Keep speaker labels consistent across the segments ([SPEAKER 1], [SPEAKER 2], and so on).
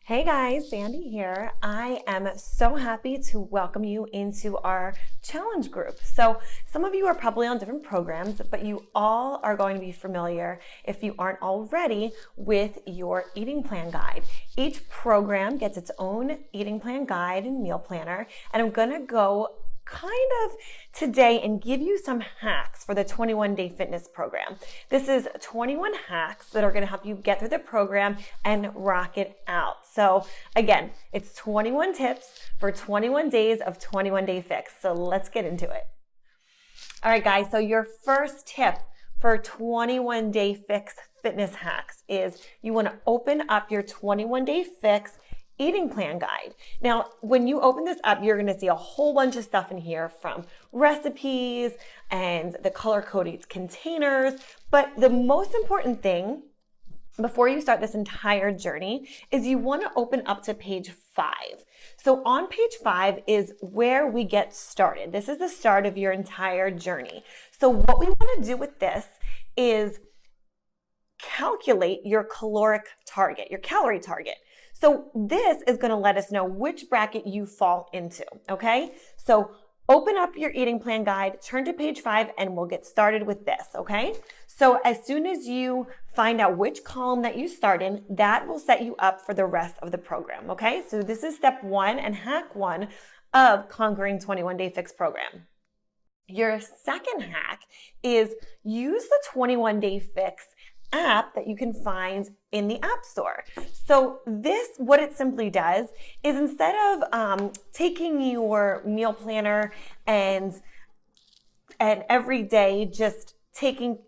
[SPEAKER 1] Hey guys, Sandy here. I am so happy to welcome you into our challenge group. So some of you are probably on different programs, but you all are going to be familiar, if you aren't already, with your eating plan guide. Each program gets its own eating plan guide and meal planner, and I'm gonna go kind of today and give you some hacks for the 21-day fitness program. This is 21 hacks that are going to help you get through the program and rock it out. So again, it's 21 tips for 21 days of 21-day fix. So let's get into it. All right, guys. So your first tip for 21-day fix fitness hacks is you want to open up your 21-day fix eating plan guide. Now, when you open this up, you're going to see a whole bunch of stuff in here, from recipes and the color-coded containers. But the most important thing before you start this entire journey is you want to open up to page 5. So on page 5 is where we get started. This is the start of your entire journey. So what we want to do with this is calculate your caloric target, your calorie target. So this is going to let us know which bracket you fall into, okay? So open up your eating plan guide, turn to page 5, and we'll get started with this, okay? So as soon as you find out which column that you start in, that will set you up for the rest of the program, okay? So this is step 1 and hack 1 of Conquering 21-Day Fix program. Your second hack is use the 21-Day Fix app that you can find in the App Store. So this, what it simply does is, instead of taking your meal planner and every day just taking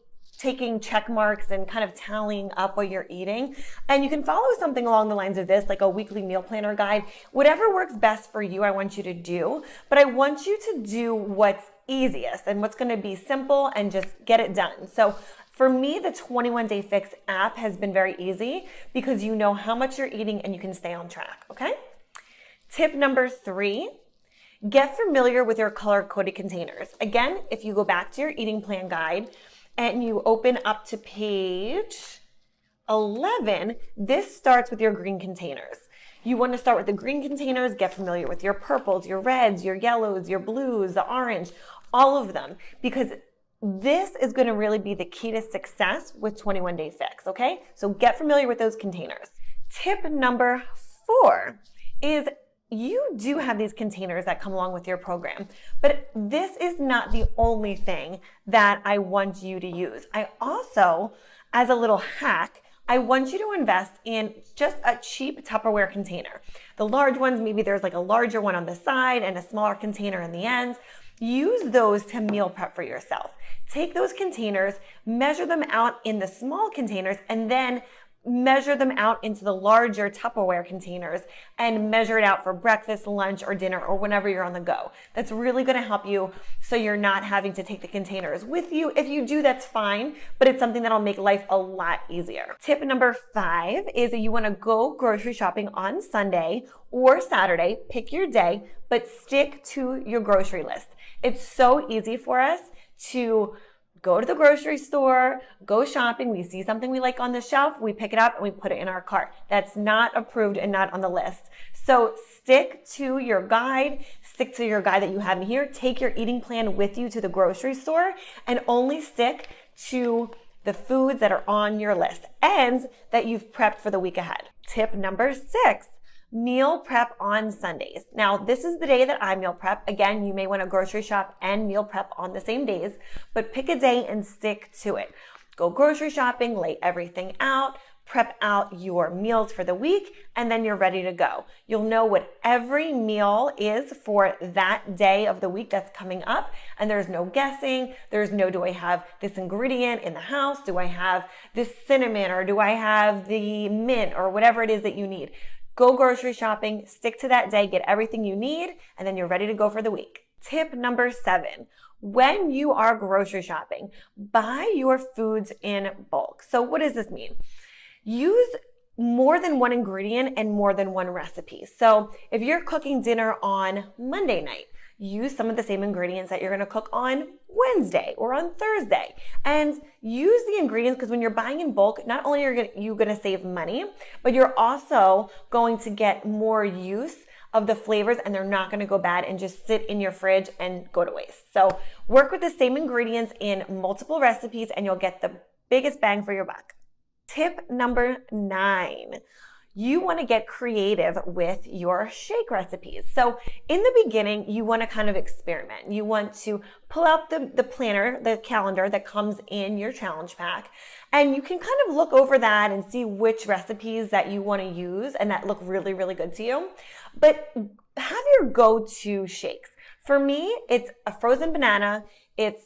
[SPEAKER 1] check marks and kind of tallying up what you're eating, and you can follow something along the lines of this, like a weekly meal planner guide. Whatever works best for you, I want you to do, but I want you to do what's easiest and what's going to be simple and just get it done. So for me, the 21-Day Fix app has been very easy because you know how much you're eating and you can stay on track, okay? Tip number 3, get familiar with your color-coded containers. Again, if you go back to your eating plan guide and you open up to page 11, this starts with your green containers. You want to start with the green containers, get familiar with your purples, your reds, your yellows, your blues, the orange, all of them, because this is going to really be the key to success with 21-Day Fix, okay? So get familiar with those containers. Tip number 4 is you do have these containers that come along with your program, but this is not the only thing that I want you to use. I also, as a little hack, I want you to invest in just a cheap Tupperware container. The large ones, maybe there's like a larger one on the side and a smaller container in the ends. Use those to meal prep for yourself. Take those containers, measure them out in the small containers, and then measure them out into the larger Tupperware containers and measure it out for breakfast, lunch, or dinner, or whenever you're on the go. That's really going to help you so you're not having to take the containers with you. If you do, that's fine, but it's something that'll make life a lot easier. Tip number 5 is that you want to go grocery shopping on Sunday or Saturday. Pick your day, but stick to your grocery list. It's so easy for us to go to the grocery store, go shopping, we see something we like on the shelf, we pick it up and we put it in our cart. That's not approved and not on the list. So stick to your guide, stick to your guide that you have in here, take your eating plan with you to the grocery store, and only stick to the foods that are on your list and that you've prepped for the week ahead. Tip number 6. Meal prep on Sundays. Now, this is the day that I meal prep. Again, you may want to grocery shop and meal prep on the same days, but pick a day and stick to it. Go grocery shopping, lay everything out, prep out your meals for the week, and then you're ready to go. You'll know what every meal is for that day of the week that's coming up, and there's no guessing. There's no, do I have this ingredient in the house? Do I have this cinnamon, or do I have the mint, or whatever it is that you need? Go grocery shopping, stick to that day, get everything you need, and then you're ready to go for the week. Tip number 7, when you are grocery shopping, buy your foods in bulk. So what does this mean? Use more than one ingredient and more than one recipe. So if you're cooking dinner on Monday night, use some of the same ingredients that you're going to cook on Wednesday or on Thursday, and use the ingredients, because when you're buying in bulk, not only are you going to save money, but you're also going to get more use of the flavors, and they're not going to go bad and just sit in your fridge and go to waste. So work with the same ingredients in multiple recipes and you'll get the biggest bang for your buck. Tip number 9. You want to get creative with your shake recipes. So in the beginning, you want to kind of experiment. You want to pull out the planner, the calendar that comes in your challenge pack, and you can kind of look over that and see which recipes that you want to use and that look really, really good to you. But have your go-to shakes. For me, it's a frozen banana, it's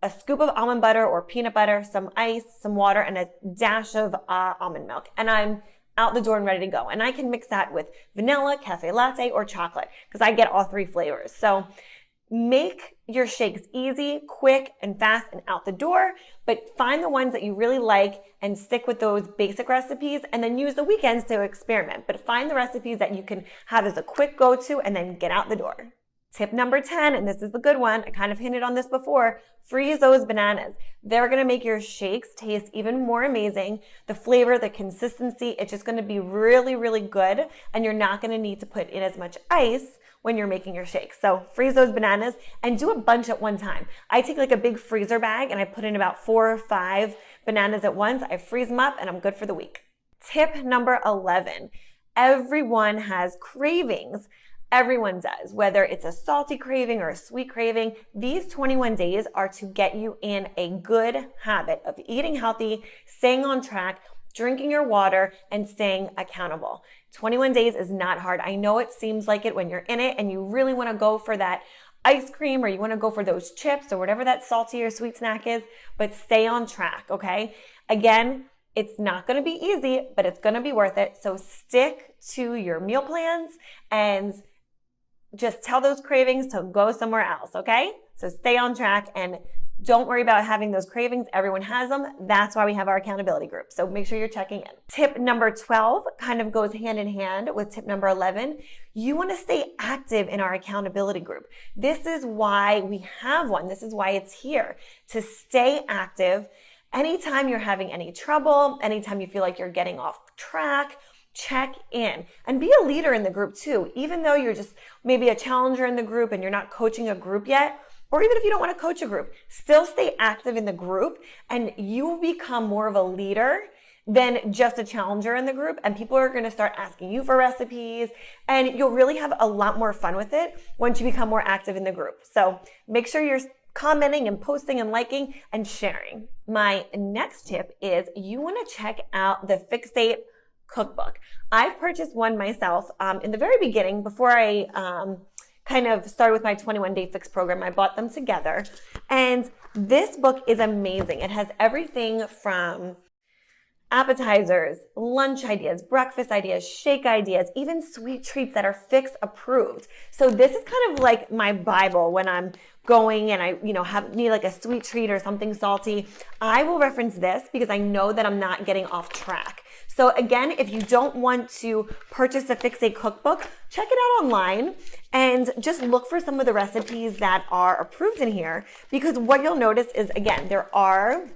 [SPEAKER 1] a scoop of almond butter or peanut butter, some ice, some water, and a dash of almond milk. And I'm out the door and ready to go. And I can mix that with vanilla, cafe latte, or chocolate, because I get all 3 flavors. So make your shakes easy, quick, and fast and out the door, but find the ones that you really like and stick with those basic recipes, and then use the weekends to experiment. But find the recipes that you can have as a quick go-to and then get out the door. Tip number 10, and this is the good one, I kind of hinted on this before, freeze those bananas. They're gonna make your shakes taste even more amazing. The flavor, the consistency, it's just gonna be really, really good, and you're not gonna need to put in as much ice when you're making your shakes. So freeze those bananas and do a bunch at one time. I take like a big freezer bag and I put in about 4 or 5 bananas at once. I freeze them up and I'm good for the week. Tip number 11, everyone has cravings. Everyone does, whether it's a salty craving or a sweet craving. These 21 days are to get you in a good habit of eating healthy, staying on track, drinking your water, and staying accountable. 21 days is not hard. I know it seems like it when you're in it and you really want to go for that ice cream or you want to go for those chips or whatever that salty or sweet snack is, but stay on track, okay? Again, it's not going to be easy, but it's going to be worth it. So stick to your meal plans and just tell those cravings to go somewhere else, okay? So stay on track and don't worry about having those cravings. Everyone has them. That's why we have our accountability group. So make sure you're checking in. Tip number 12 kind of goes hand in hand with tip number 11. You want to stay active in our accountability group. This is why we have one. This is why it's here, to stay active. Anytime you're having any trouble, anytime you feel like you're getting off track, check in and be a leader in the group too. Even though you're just maybe a challenger in the group and you're not coaching a group yet, or even if you don't want to coach a group, still stay active in the group and you will become more of a leader than just a challenger in the group. And people are going to start asking you for recipes and you'll really have a lot more fun with it once you become more active in the group. So make sure you're commenting and posting and liking and sharing. My next tip is you want to check out the Fixate cookbook. I've purchased one myself in the very beginning before I kind of started with my 21-day fix program. I bought them together and this book is amazing. It has everything from appetizers, lunch ideas, breakfast ideas, shake ideas, even sweet treats that are Fix approved. So this is kind of like my Bible when I'm going and I, need like a sweet treat or something salty. I will reference this because I know that I'm not getting off track. So again, if you don't want to purchase the Fixate cookbook, check it out online and just look for some of the recipes that are approved in here, because what you'll notice is, again, there are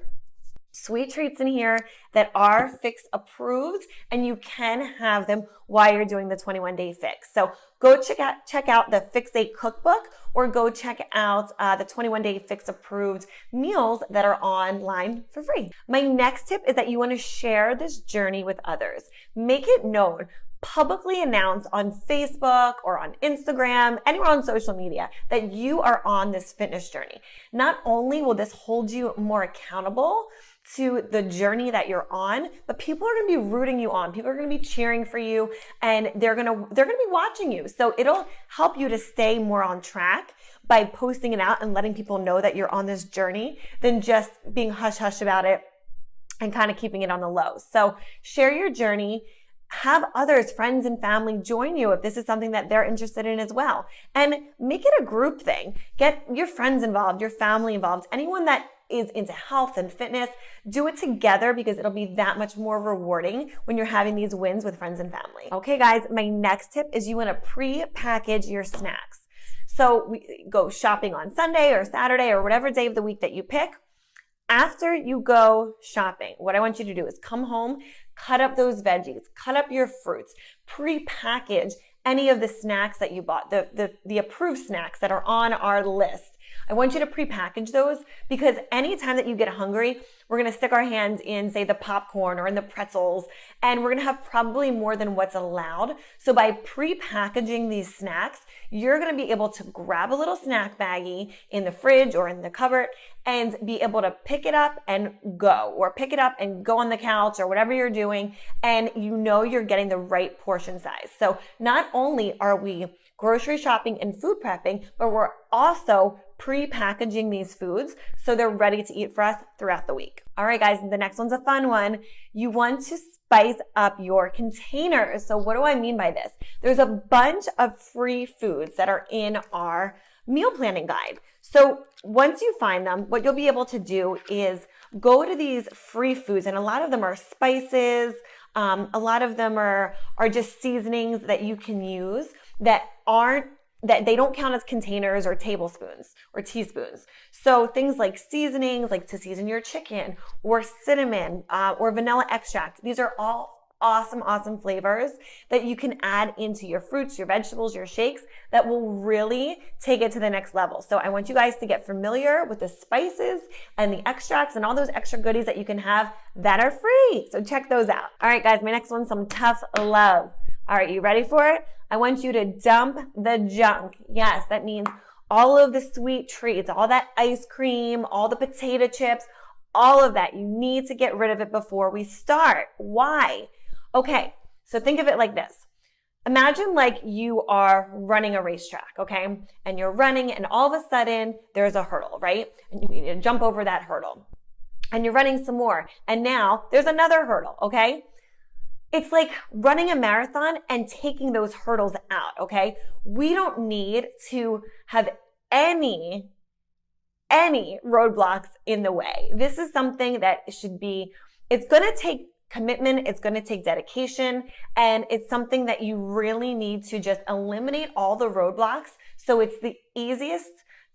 [SPEAKER 1] sweet treats in here that are Fix approved and you can have them while you're doing the 21-day fix. So go check out the Fixate cookbook or go check out the 21-day fix approved meals that are online for free. My next tip is that you want to share this journey with others. Make it known. Publicly announce on Facebook or on Instagram, anywhere on social media, that you are on this fitness journey. Not only will this hold you more accountable to the journey that you're on, but people are going to be rooting you on. People are going to be cheering for you and they're going to be watching you. So it'll help you to stay more on track by posting it out and letting people know that you're on this journey than just being hush hush about it and kind of keeping it on the low. So share your journey. Have others, friends and family join you if this is something that they're interested in as well. And make it a group thing. Get your friends involved, your family involved, anyone that is into health and fitness. Do it together because it'll be that much more rewarding when you're having these wins with friends and family. Okay guys, my next tip is you want to pre-package your snacks. So we go shopping on Sunday or Saturday or whatever day of the week that you pick. After you go shopping, what I want you to do is come home, cut up those veggies, cut up your fruits, pre-package any of the snacks that you bought, the approved snacks that are on our list. I want you to pre-package those because anytime that you get hungry, we're going to stick our hands in, say, the popcorn or in the pretzels, and we're going to have probably more than what's allowed. So by pre-packaging these snacks, you're going to be able to grab a little snack baggie in the fridge or in the cupboard and be able to pick it up and go, or pick it up and go on the couch or whatever you're doing, and you know you're getting the right portion size. So not only are we grocery shopping and food prepping, but we're also pre-packaging these foods so they're ready to eat for us throughout the week. All right, guys, the next one's a fun one. You want to spice up your containers. So what do I mean by this? There's a bunch of free foods that are in our meal planning guide. So once you find them, what you'll be able to do is go to these free foods, and a lot of them are spices. A lot of them are just seasonings that you can use that they don't count as containers or tablespoons or teaspoons. So things like seasonings, like to season your chicken, or cinnamon, or vanilla extract. These are all awesome flavors that you can add into your fruits, your vegetables, your shakes that will really take it to the next level. So I want you guys to get familiar with the spices and the extracts and all those extra goodies that you can have that are free. So check those out. All right, guys, my next one's some tough love. All right, you ready for it? I want you to dump the junk. Yes, that means all of the sweet treats, all that ice cream, all the potato chips, all of that. You need to get rid of it before we start. Why? Okay, so think of it like this. Imagine like you are running a racetrack, okay? And you're running and all of a sudden there's a hurdle, right? And you need to jump over that hurdle. And you're running some more. And now there's another hurdle, okay? It's like running a marathon and taking those hurdles out, okay? We don't need to have any roadblocks in the way. This is something that it's going to take commitment, it's going to take dedication, and it's something that you really need to just eliminate all the roadblocks so it's the easiest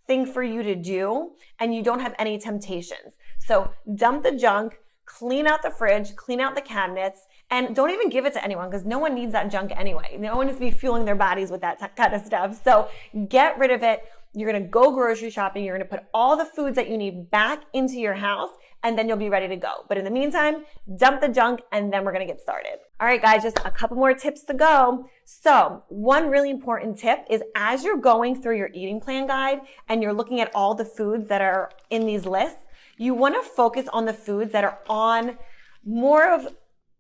[SPEAKER 1] thing for you to do and you don't have any temptations. So dump the junk, clean out the fridge, clean out the cabinets, and don't even give it to anyone because no one needs that junk anyway. No one needs to be fueling their bodies with that kind of stuff. So get rid of it. You're going to go grocery shopping. You're going to put all the foods that you need back into your house, and then you'll be ready to go. But in the meantime, dump the junk, and then we're going to get started. All right, guys, just a couple more tips to go. So one really important tip is as you're going through your eating plan guide and you're looking at all the foods that are in these lists, you want to focus on the foods that are on more of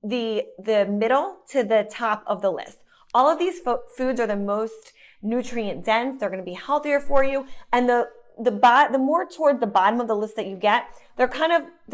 [SPEAKER 1] the middle to the top of the list. All of these foods are the most nutrient dense. They're going to be healthier for you. And the more towards the bottom of the list that you get, they're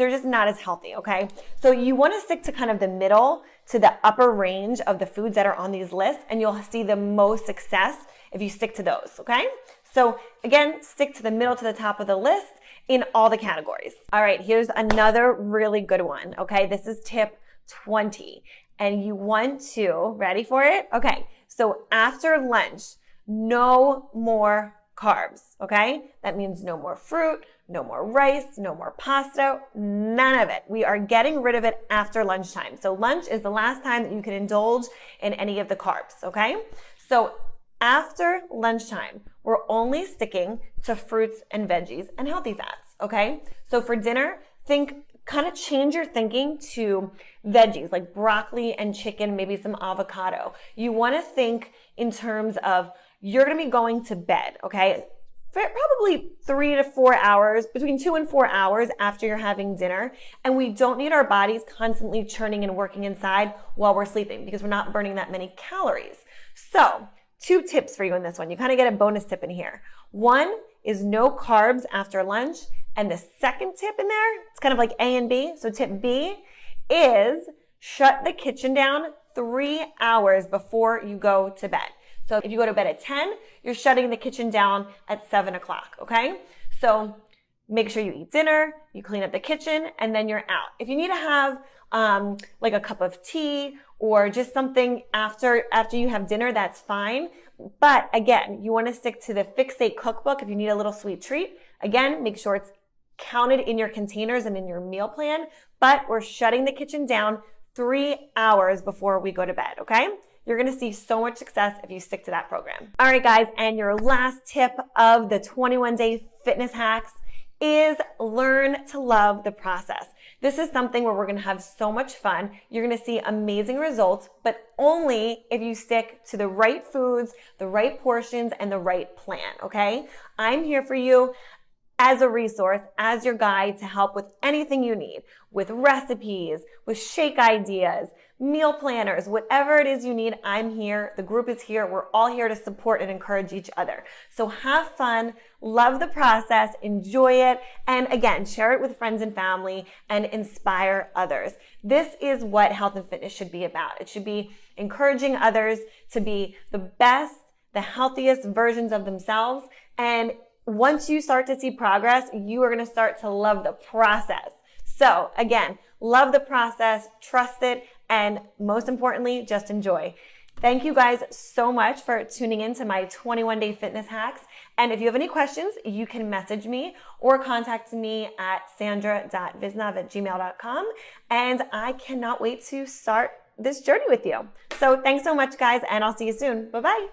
[SPEAKER 1] just not as healthy. Okay. So you want to stick to kind of the middle to the upper range of the foods that are on these lists, and you'll see the most success if you stick to those. Okay. So again, stick to the middle to the top of the list in all the categories. All right. Here's another really good one. Okay. This is tip 20, and you want to, ready for it? Okay. So after lunch, no more carbs, okay? That means no more fruit, no more rice, no more pasta, none of it. We are getting rid of it after lunchtime. So lunch is the last time that you can indulge in any of the carbs, okay? So after lunchtime, we're only sticking to fruits and veggies and healthy fats, okay? So for dinner, kind of change your thinking to veggies like broccoli and chicken, maybe some avocado. You want to think in terms of you're going to be going to bed, okay? For probably 3 to 4 hours, between 2 and 4 hours after you're having dinner. And we don't need our bodies constantly churning and working inside while we're sleeping because we're not burning that many calories. So 2 tips for you in this one. You kind of get a bonus tip in here. One is no carbs after lunch. And the second tip in there, it's kind of like A and B. So tip B is shut the kitchen down 3 hours before you go to bed. So if you go to bed at 10, you're shutting the kitchen down at 7 o'clock, okay? So make sure you eat dinner, you clean up the kitchen, and then you're out. If you need to have like a cup of tea or just something after you have dinner, that's fine. But again, you want to stick to the Fixate cookbook if you need a little sweet treat. Again, make sure it's counted in your containers and in your meal plan, but we're shutting the kitchen down 3 hours before we go to bed, okay? You're gonna see so much success if you stick to that program. All right, guys, and your last tip of the 21-day fitness hacks is learn to love the process. This is something where we're gonna have so much fun. You're gonna see amazing results, but only if you stick to the right foods, the right portions, and the right plan, okay? I'm here for you as a resource, as your guide to help with anything you need, with recipes, with shake ideas, meal planners, whatever it is you need, I'm here. The group is here. We're all here to support and encourage each other. So have fun, love the process, enjoy it, and again, share it with friends and family and inspire others. This is what health and fitness should be about. It should be encouraging others to be the best, the healthiest versions of themselves, and once you start to see progress, you are going to start to love the process. So again, love the process, trust it, and most importantly, just enjoy. Thank you guys so much for tuning in to my 21-day fitness hacks. And if you have any questions, you can message me or contact me at sandra.visnav@gmail.com. And I cannot wait to start this journey with you. So thanks so much, guys, and I'll see you soon. Bye-bye.